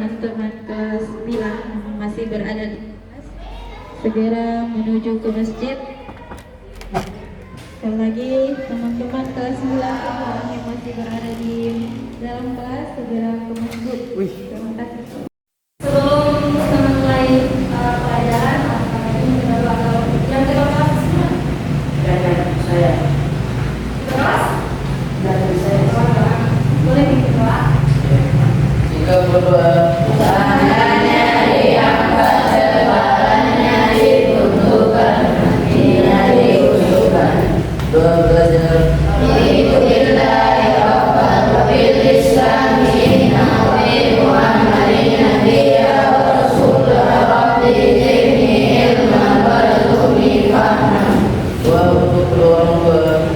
teman-teman kelas 9 masih berada di kelas, segera menuju ke masjid. Sekali lagi teman-teman kelas 9 yang masih berada di dalam kelas segera ke masjid. Terima kasih. Sebelum kita mulai pelajaran, yang kedua kelas saya. Kelas? Dari saya. Boleh dicoba? Jika berdoa, tangannya diangkat, kepalanya ditundukkan, kakinya diusupkan. Doa belajar. Bismillahirrahmanirrahim. Doa untuk kedua orang tua.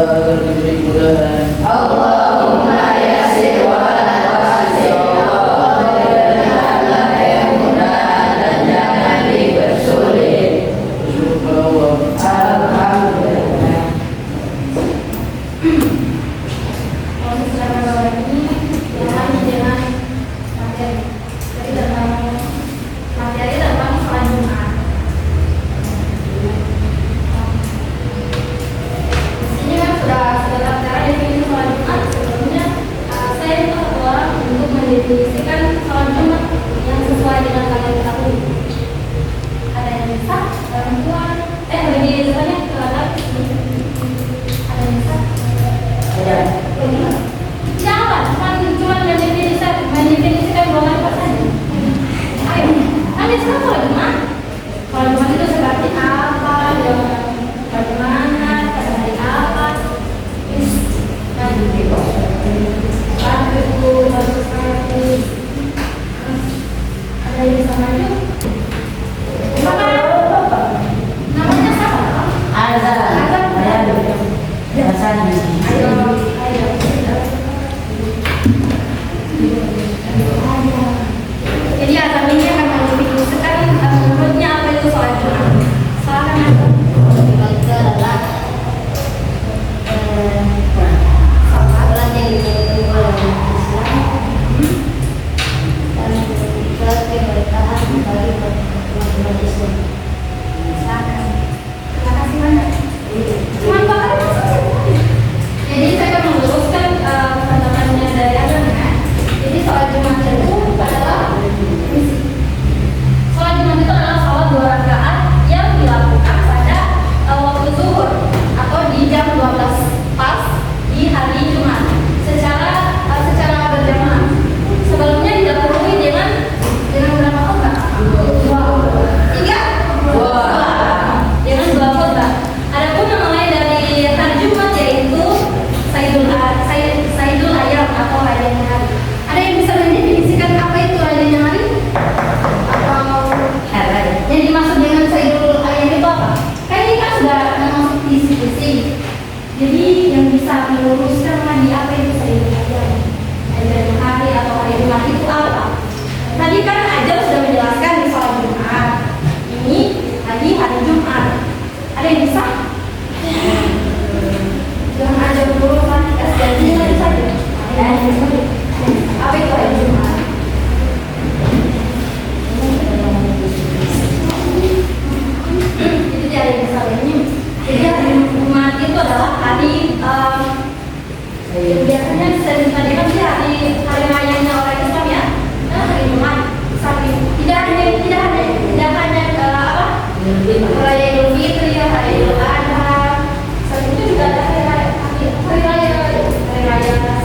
Agar diberi kemudahan. Allahumma yassir wa la tu'assir. Allah berikanlah kemudahan dan jangan dipersulit. Bersyukur kepada Allah. Alhamdulillah. materi tentang sholat Jumat. Ini kan sudah tertera definisi sholat Jumat. Sebelumnya saya itu satu orang untuk mendefinisikan sholat Jumat yang sesuai dengan kalian ketahui. Ada yang bisa, perempuan, lebih misalnya ada yang bisa, jangan cuma mendefinisikan golongan apa saja. Ayo, kalian sekarang sholat Jumat. Sholat Jumat itu seperti apa? Bagaimana? Seperti apa? Ada yang bisa maju? Namanya siapa? Azan. Ayo. Jadi azan ini akan mendefinisikan menurutnya apa itu sholat Jumat. Silakan Azan. Itu adalah sholat yang dilakukan oleh Islam dan keberkahan bagi umat Islam. Silakan. Terima kasih banyak. Cuman bakal jadi saya akan meluruskan pendapatannya dari Azan ya. Jadi sholat Jumat itu adalah sholat Jumat itu adalah sholat 2 rakaat yang dilakukan pada waktu zuhur atau di jam 12 pas di hari Jumat secara berjamaah. Sebelumnya didahului dengan berapa khutbah? 2. 3? Dengan 2 khutbah. Adapun yang mulai dari hari Jumat yaitu Sayyidul Ayyam atau rajanya hari. Ada yang bisa mendefinisikan apa itu rajanya hari? Atau yang dimaksud dengan Sayyidul Ayyam itu apa? Kan ini kan sudah masuk isi-isi. Jadi yang bisa meluruskan lagi apa itu Sayyidul Ayyam, rajanya hari atau hari Jumat itu apa? Tadi kan Ajal sudah menjelaskan di sholat Jumat. Ini hari Jumat. Ada yang bisa? Jangan aja dulu kan jadi saja. Apa itu hari Jumat? Itu dari misalnya. Jadi hari Jumat itu adalah hari biasanya tadi kan dia hari rayanya orang Islam ya. Hari Jumat. Tidak hanya raya Idul Fitri, hari Idul Adha. Selain itu juga ada hari raya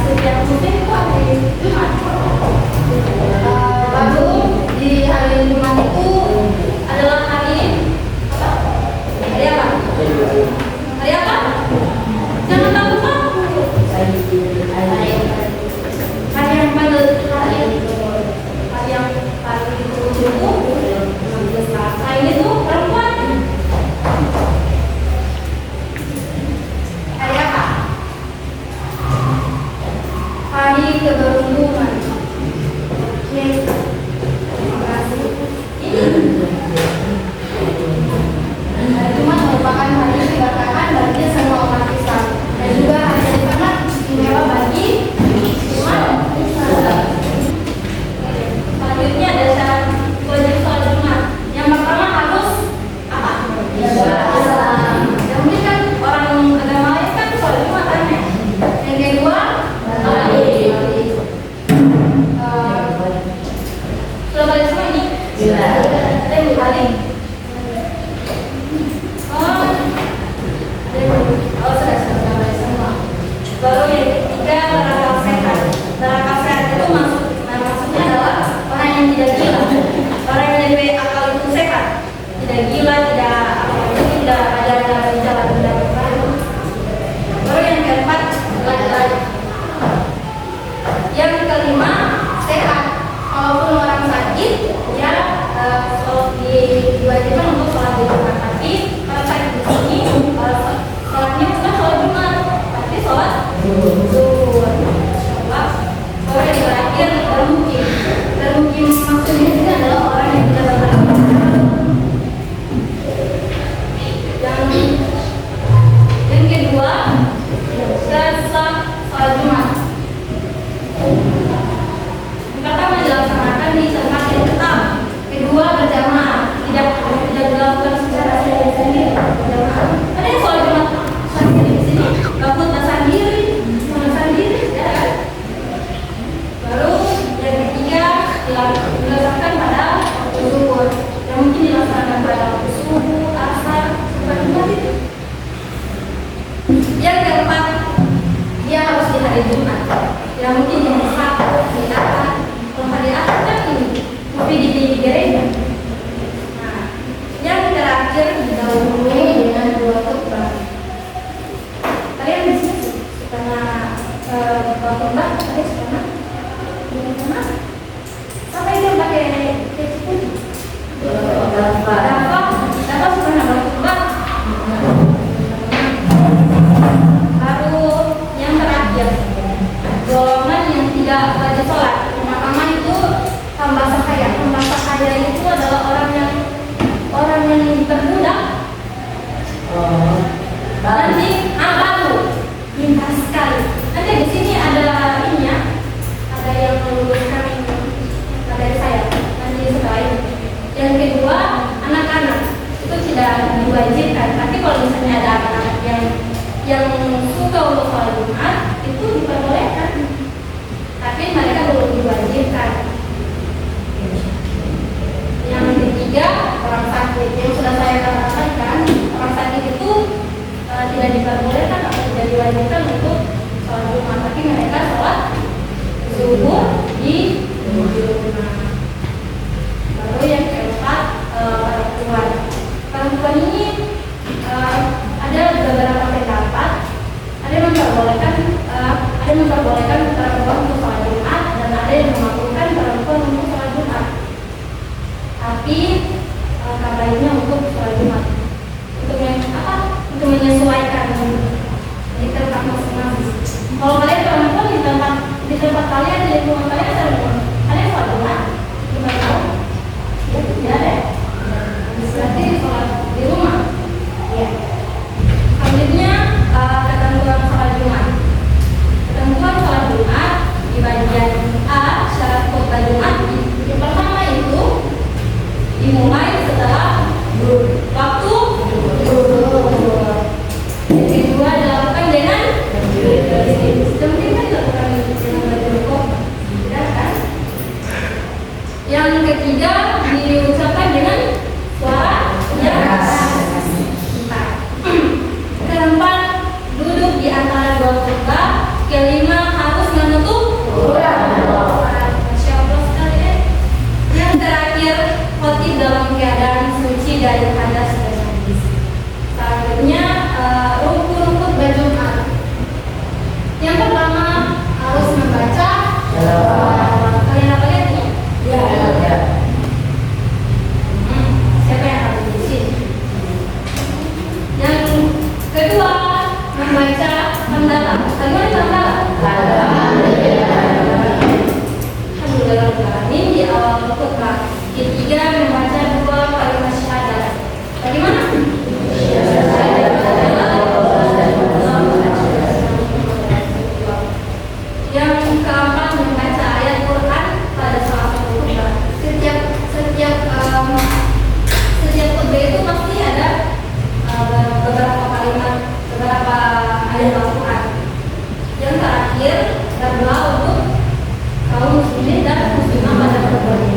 setiap musim itu hari Jumat. Lalu di hari Jumat itu adalah hari apa? Hari apa? Hari apa? Jangan takut Pak. Hari yang pada hari yang paling ditunggu selain itu perempuan. Hari apa? Hari keberuntungan. Oke, terima kasih. Ini hari Jumat merupakan hari keberkahan bagi semua Ada yang berbalik. Oh, sudah semua. Baru yang ketiga berakal sehat. Berakal sehat itu maksudnya adalah orang yang tidak gila, orang yang dari akal itu sehat, tidak gila, tidak ada jalan tidak baru. Baru yang keempat laki-laki. Yang kelima sehat. Kalaupun orang sakit, ya diwajibkan untuk sholat di rumah. Tapi kalau sakit di sini, sholatnya bukan sholat Jumat, tapi sholat zuhur. Sholat. Baru yang terakhir termungkin. Termungkin maksudnya ini adalah orang yang tidak beragama. Yang kedua, sah sholat Jumat. Pertama dilaksanakan di tempat yang tetap. Kedua berjamaah, tidak dilakukan secara sendiri. Berjamaah. Ada yang sholat Jumat sendiri di sini, gabut sendiri, ya kan? Baru yang ketiga dilaksanakan pada zuhur. Yang mungkin dilaksanakan pada subuh, asar, seperti itu. Yang keempat, dia harus di hari Jumat. Yang mungkin di hari Sabtu, di Ahad. Kalau hari Ahad kan tapi di gereja. Nah, yang terakhir didahului dengan 2 khutbah. Kalian di sini suka khutbah? Kalian suka? Apa itu yang pakai keju putih? Dapat suka nambah khutbah? Baru yang terakhir, golongan yang tidak baca sholat. Pertama itu hamba sahaya. Hamba sahaya itu adalah orang yang diperbudak. Nanti baru pintar sekali. Nanti di sini ada ininya, ada yang meluruskan dari saya. Nanti setelah ini. Yang kedua, anak-anak itu tidak diwajibkan. Tapi kalau misalnya ada anak-anak yang suka untuk sholat Jumat, itu diperbolehkan. Tapi mereka belum diwajibkan. Yang ketiga, orang sakit. Yang sudah saya katakan kan, orang sakit itu tidak diperbolehkan atau tidak diwajibkan untuk sholat Jumat. Tapi mereka sholat zuhur di rumah. Baru yang keempat, perempuan. Perempuan ini ada beberapa pendapat. Ada yang memperbolehkan perempuan untuk sholat Jumat dan ada yang memakruhkan perempuan untuk sholat Jumat. Tapi kabarnya untuk sholat Jumat untuk menyesuaikan di tempat masing-masing. Kalau kalian perempuan di tempat kalian, di lingkungan kalian ada kalian sholat Jumat? Gimana tahu? Ya tidak ada. Berarti sholat di rumah. Ya. Selanjutnya ketentuan sholat Jumat. Ketentuan sholat Jumat di bagian A syarat khutbah Jumat. Yang pertama itu dimulai setelah waktu zuhur. Yang kedua dilakukan dengan mungkin kan dilakukan dengan baju koko, tidak kan? Yang ketiga diucapkan dengan suara yang keras. Keempat, duduk di antara 2 khutbah. Kelima, harus menutup aurat. Masya Allah sekali ya. Yang terakhir, khotib dalam keadaan suci dari hadas dan najis. Selanjutnya, rukun khutbah Jumat. Yang pertama, harus membaca kalian apa lihat nih? Ya. Siapa yang harus di sini? Yang kedua, membaca hamdalah. Bagaimana hamdalah? Alhamdulillah di awal khutbah. Ketiga, membaca 2 kalimat syahadat. Bagaimana? Yang keempat, membaca ayat Quran pada salah satu khutbah. Setiap khutbah itu pasti ada beberapa kalimat, beberapa ayat Al-Quran. Yang terakhir, berdoa untuk kaum muslimin dan muslimah pada khutbah ini.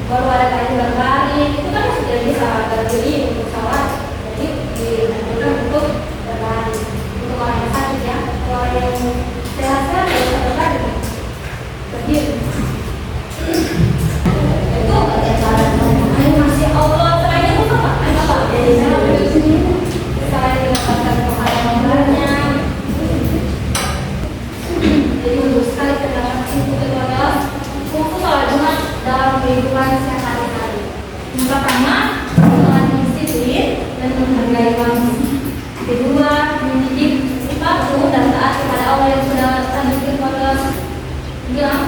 baru ada tadi berbaring, itu kan sudah bisa berdiri untuk sholat. Jadi dianjurkan untuk berbaring untuk orang yang sakit ya. Kalau yang sehat kan tidak bisa berbaring, berdiri. Itu masih Allah selain itu apa? Jadi selain mendapatkan pahala yang banyak, jadi untuk sekali terdapat itu adalah fokus sholat Jumat dalam kehidupan sehari-hari. Yang pertama, sholat disiplin dan menghargai waktu. Kedua, mendidik sifat dan taat kepada Allah yang sudah tentukan pada bilang.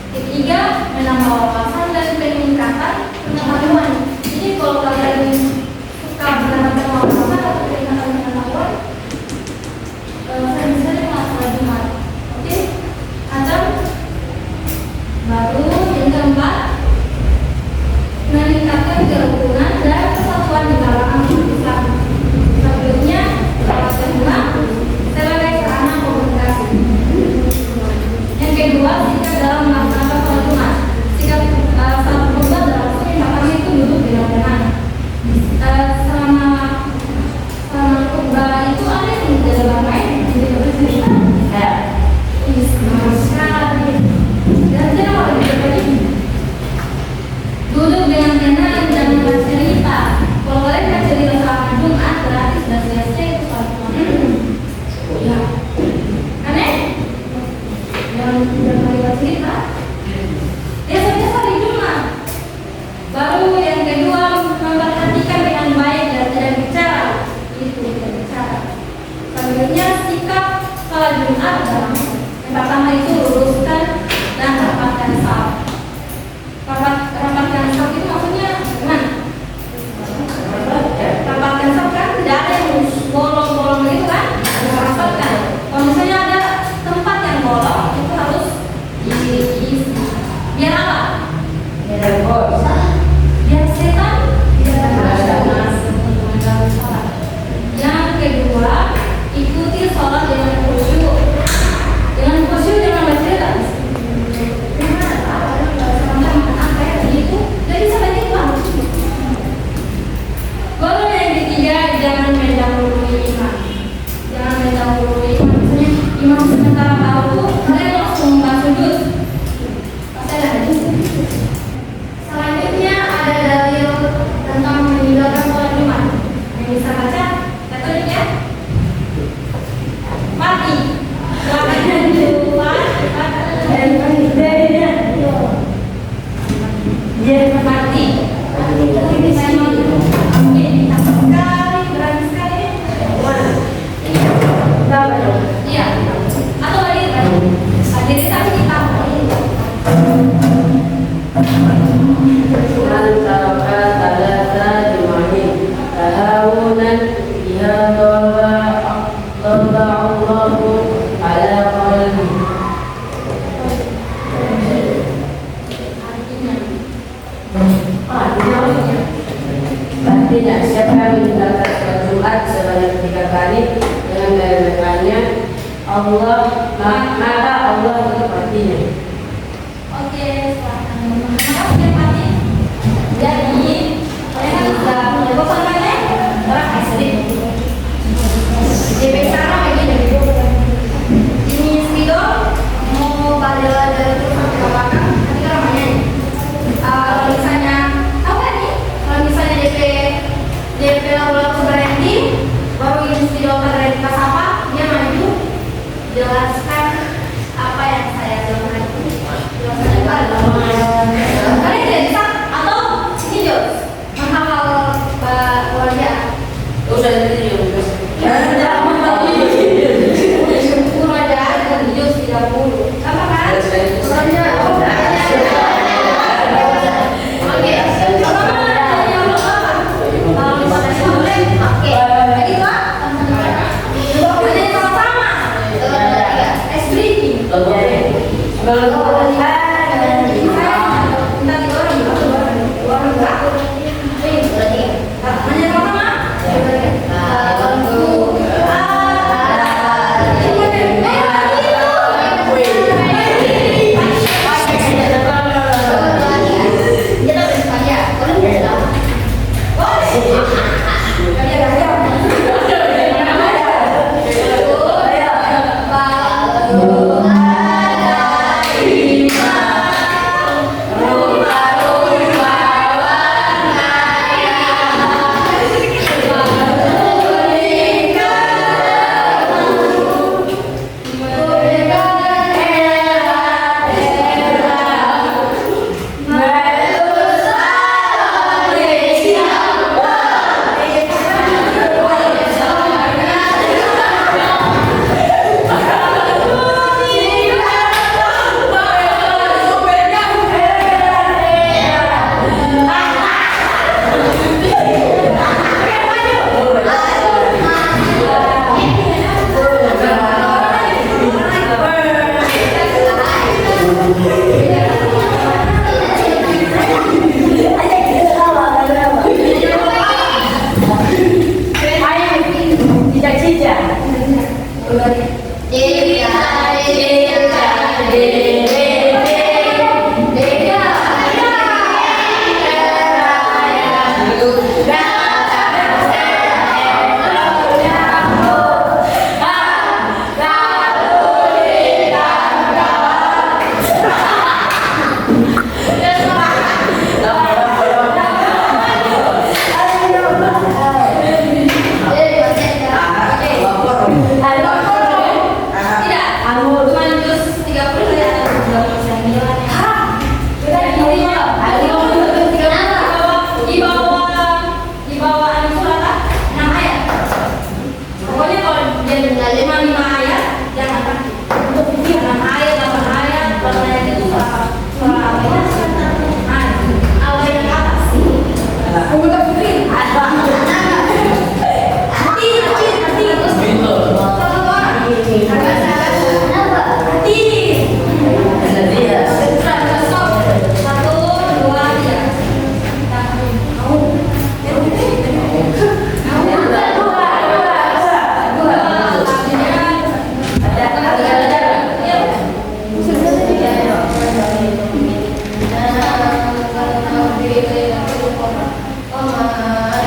Ketiga, menambah wawasan dan peningkatan pengetahuan. Jadi kalau kalian suka mendapatkan wawasan atau peningkatan pengetahuan, sering-sering sholat Jumat. Oke, atau baru yang keempat, meningkatkan kerukunan dan kesatuan di kalangan Islam. Selanjutnya, sholat Jumat sebagai sarana komunikasi. Yang kedua, sikap dalam melaksanakan sholat Jumat. Sikap saat khutbah dalam pertama itu duduk di depan. Selama khutbah itu ada yang tidak ramai, tidak bercerita. Sekali. Dan saya mau berbagi. Duduk dengan tenang dan bercerita. Kalau kalian cerita selama Jumat berarti sudah selesai sholat Jumat. Ya. Aneh? Jangan bercerita. Biasanya hari Jumat. Baru yang kedua, memperhatikan dengan baik dan tidak bicara. Itu tidak bicara. Selanjutnya, sikap sholat Jumat dalam yang pertama itu luruskan dan rapatkan saf. Rapatkan saf itu maksudnya gimana? Rapatkan saf kan tidak ada yang bolong-bolong itu kan? Harus rapatkan. Kalau misalnya ada tempat yang bolong itu harus diisi. Biar apa? Biar setan tidak masuk dalam sholat. Yang kedua, ikuti sholat dengan khusyuk. Dengan khusyuk jangan bercerita. Gimana tak? Sama-sama apa ya begitu? Jadi sampai itu baru yang ketiga, jangan mendahului imam. Jangan mendahului imam. Misalnya imam sementara baru, kalian langsung sujud. Pasti ada hadis. Selanjutnya ada dalil tentang meninggalkan sholat Jumat. Yang bisa baca, katolik ya? Mati. Silakan Jumat dan pendirinya. Dia mati. Ini saya mau oke, takut sekali, berani sekali. Berapa dong? Iya. Atau lagi jadi tapi kita Man taraka salasa jumahin tahawunan biha taba Allahu ala qalbi. Artinya siapa yang meninggalkan sholat Jumat sebanyak 3 kali dengan mengatakannya Allah, maka Allah tetap artinya. oke, silakan mati. Jadi, kalian sudah punya bosan kan ya? Orang asli. DP sekarang lagi jadi ini Spido mau balik dari sampai ke belakang. Nanti kan namanya kalau misalnya apa nih? Kalau misalnya DP lalu berhenti, baru ini Spido terhenti pas apa? Dia maju jelaskan apa yang saya jelaskan.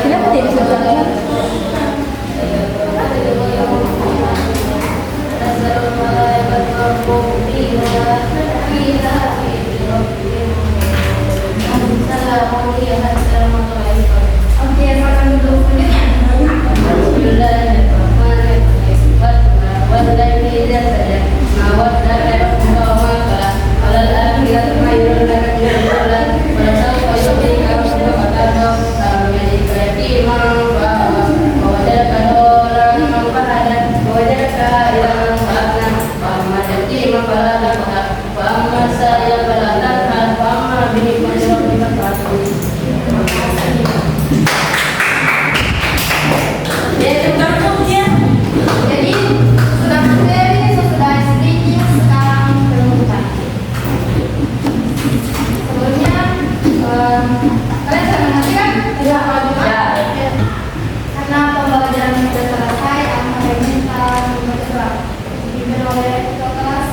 Kenapa dia bisa belajar? Oke, makan dulu selanjutnya. Jadi sudah materi, sudah sedikit, sekarang penutupan. Sebelumnya kalian sudah menantikan? Ya. Karena pembelajaran sudah selesai, aku minta dipimpin oleh ketua kelas.